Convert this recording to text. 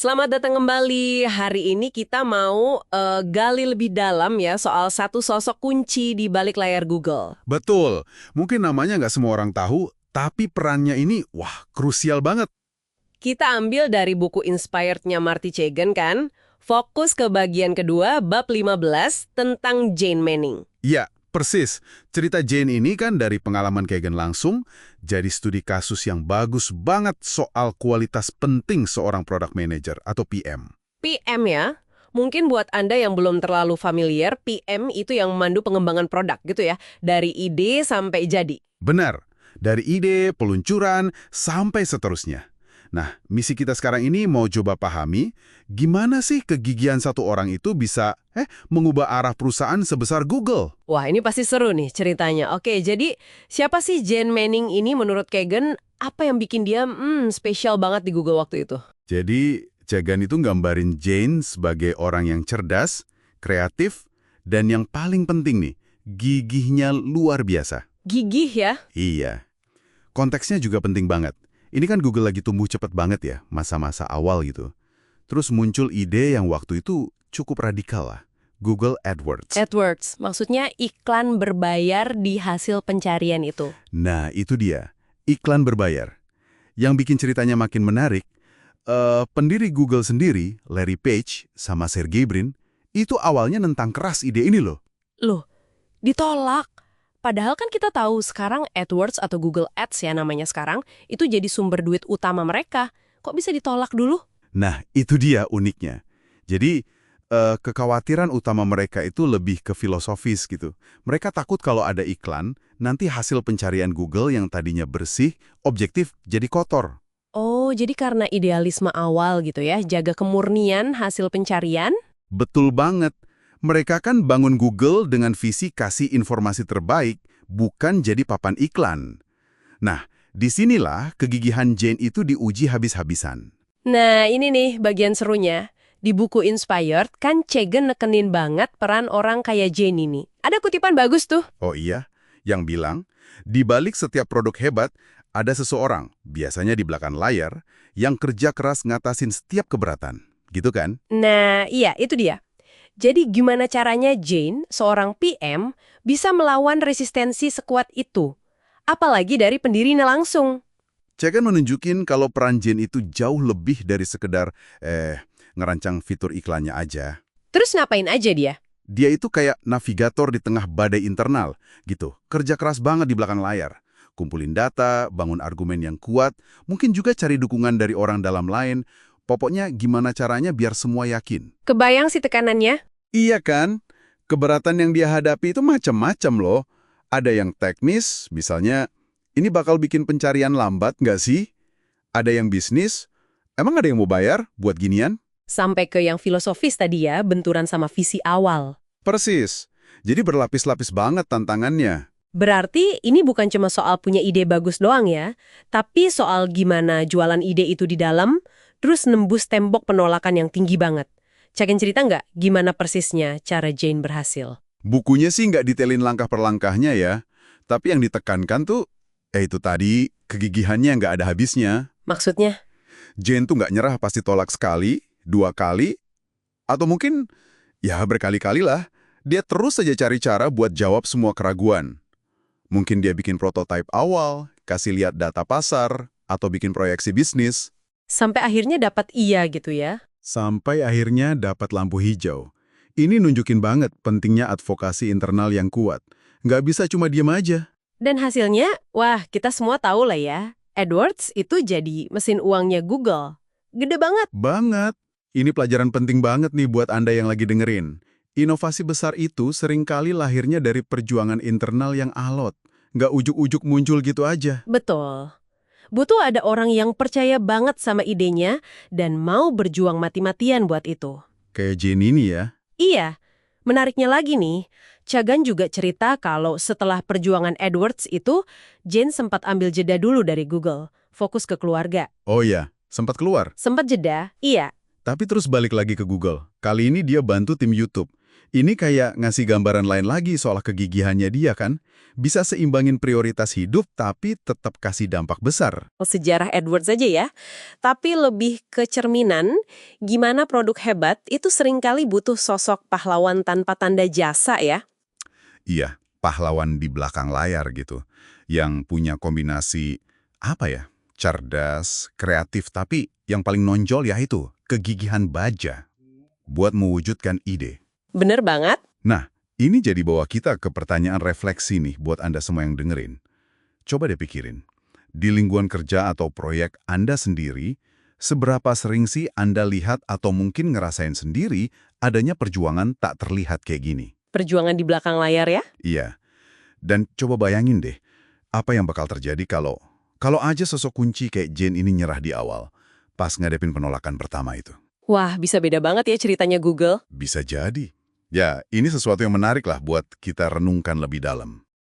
Selamat datang kembali. Hari ini kita mau gali lebih dalam ya soal satu sosok kunci di balik layar Google. Betul, mungkin namanya nggak semua orang tahu, tapi perannya ini, wah, krusial banget. Kita ambil dari buku Inspired-nya Marty Cagan kan? Fokus ke bagian kedua, bab 15, tentang Jane Manning. Iya, persis. Cerita Jane ini kan dari pengalaman Kagan langsung, jadi studi kasus yang bagus banget soal kualitas penting seorang product manager atau PM. PM ya, mungkin buat Anda yang belum terlalu familiar, PM itu yang memandu pengembangan produk gitu ya, dari ide sampai jadi. Benar, dari ide, peluncuran, sampai seterusnya. Nah, misi kita sekarang ini mau coba pahami gimana sih kegigihan satu orang itu bisa mengubah arah perusahaan sebesar Google. Wah, ini pasti seru nih ceritanya. Oke, jadi siapa sih Jane Manning ini menurut Kagan? Apa yang bikin dia spesial banget di Google waktu itu? Jadi, Jagan itu gambarin Jane sebagai orang yang cerdas, kreatif, dan yang paling penting nih, gigihnya luar biasa. Gigih ya? Iya. Konteksnya juga penting banget. Ini kan Google lagi tumbuh cepet banget ya, masa-masa awal gitu. Terus muncul ide yang waktu itu cukup radikal lah. Google AdWords. AdWords, maksudnya iklan berbayar di hasil pencarian itu. Nah, itu dia. Iklan berbayar. Yang bikin ceritanya makin menarik, pendiri Google sendiri, Larry Page, sama Sergey Brin, itu awalnya nentang keras ide ini loh. Loh, ditolak. Padahal kan kita tahu sekarang AdWords atau Google Ads ya namanya sekarang, itu jadi sumber duit utama mereka. Kok bisa ditolak dulu? Nah, itu dia uniknya. Jadi, kekhawatiran utama mereka itu lebih ke filosofis gitu. Mereka takut kalau ada iklan, nanti hasil pencarian Google yang tadinya bersih, objektif, jadi kotor. Oh, jadi karena idealisme awal gitu ya, jaga kemurnian hasil pencarian? Betul banget. Mereka kan bangun Google dengan visi kasih informasi terbaik, bukan jadi papan iklan. Nah, disinilah kegigihan Jane itu diuji habis-habisan. Nah, ini nih bagian serunya. Di buku Inspired, kan Kagan nekenin banget peran orang kayak Jane ini. Ada kutipan bagus tuh. Oh iya, yang bilang, di balik setiap produk hebat, ada seseorang, biasanya di belakang layar, yang kerja keras ngatasin setiap keberatan. Gitu kan? Nah, iya, itu dia. Jadi gimana caranya Jane, seorang PM, bisa melawan resistensi sekuat itu? Apalagi dari pendirinya langsung. Cekan menunjukin kalau peran Jane itu jauh lebih dari sekedar, ngerancang fitur iklannya aja. Terus ngapain aja dia? Dia itu kayak navigator di tengah badai internal, gitu. Kerja keras banget di belakang layar. Kumpulin data, bangun argumen yang kuat, mungkin juga cari dukungan dari orang dalam lain. Pokoknya gimana caranya biar semua yakin. Kebayang sih tekanannya? Iya kan? Keberatan yang dia hadapi itu macam-macam loh. Ada yang teknis, misalnya, ini bakal bikin pencarian lambat nggak sih? Ada yang bisnis, emang ada yang mau bayar buat ginian? Sampai ke yang filosofis tadi ya, benturan sama visi awal. Persis. Jadi berlapis-lapis banget tantangannya. Berarti ini bukan cuma soal punya ide bagus doang ya, tapi soal gimana jualan ide itu di dalam, terus nembus tembok penolakan yang tinggi banget. Cakin cerita nggak gimana persisnya cara Jane berhasil? Bukunya sih nggak detailin langkah per langkahnya ya. Tapi yang ditekankan tuh, itu tadi, kegigihannya nggak ada habisnya. Maksudnya? Jane tuh nggak nyerah pasti tolak sekali, 2 kali, atau mungkin, ya berkali-kali lah. Dia terus saja cari cara buat jawab semua keraguan. Mungkin dia bikin prototipe awal, kasih lihat data pasar, atau bikin proyeksi bisnis. Sampai akhirnya dapat iya gitu ya? Sampai akhirnya dapat lampu hijau. Ini nunjukin banget pentingnya advokasi internal yang kuat. Nggak bisa cuma diem aja. Dan hasilnya, wah kita semua tahu lah ya, AdWords itu jadi mesin uangnya Google. Gede banget. Banget. Ini pelajaran penting banget nih buat Anda yang lagi dengerin. Inovasi besar itu seringkali lahirnya dari perjuangan internal yang alot. Nggak ujuk-ujuk muncul gitu aja. Betul. Butuh ada orang yang percaya banget sama idenya dan mau berjuang mati-matian buat itu. Kayak Jane ini ya. Iya, menariknya lagi nih, Kagan juga cerita kalau setelah perjuangan AdWords itu, Jane sempat ambil jeda dulu dari Google, fokus ke keluarga. Oh ya, sempat keluar. Sempat jeda, iya. Tapi terus balik lagi ke Google. Kali ini dia bantu tim YouTube. Ini kayak ngasih gambaran lain lagi soal kegigihannya dia kan. Bisa seimbangin prioritas hidup tapi tetap kasih dampak besar. Sejarah Edwards saja ya. Tapi lebih ke cerminan, gimana produk hebat itu seringkali butuh sosok pahlawan tanpa tanda jasa ya. Iya, pahlawan di belakang layar gitu. Yang punya kombinasi, apa ya, cerdas, kreatif, tapi yang paling nonjol ya itu, kegigihan baja buat mewujudkan ide. Bener banget. Nah, ini jadi bawa kita ke pertanyaan refleksi nih buat Anda semua yang dengerin. Coba deh pikirin, di lingkungan kerja atau proyek Anda sendiri, seberapa sering sih Anda lihat atau mungkin ngerasain sendiri adanya perjuangan tak terlihat kayak gini? Perjuangan di belakang layar ya. Iya, dan coba bayangin deh, apa yang bakal terjadi kalau aja sosok kunci kayak Jane ini nyerah di awal, pas ngadepin penolakan pertama itu. Wah, bisa beda banget ya ceritanya Google. Bisa jadi. Ya, ini sesuatu yang menarik lah buat kita renungkan lebih dalam.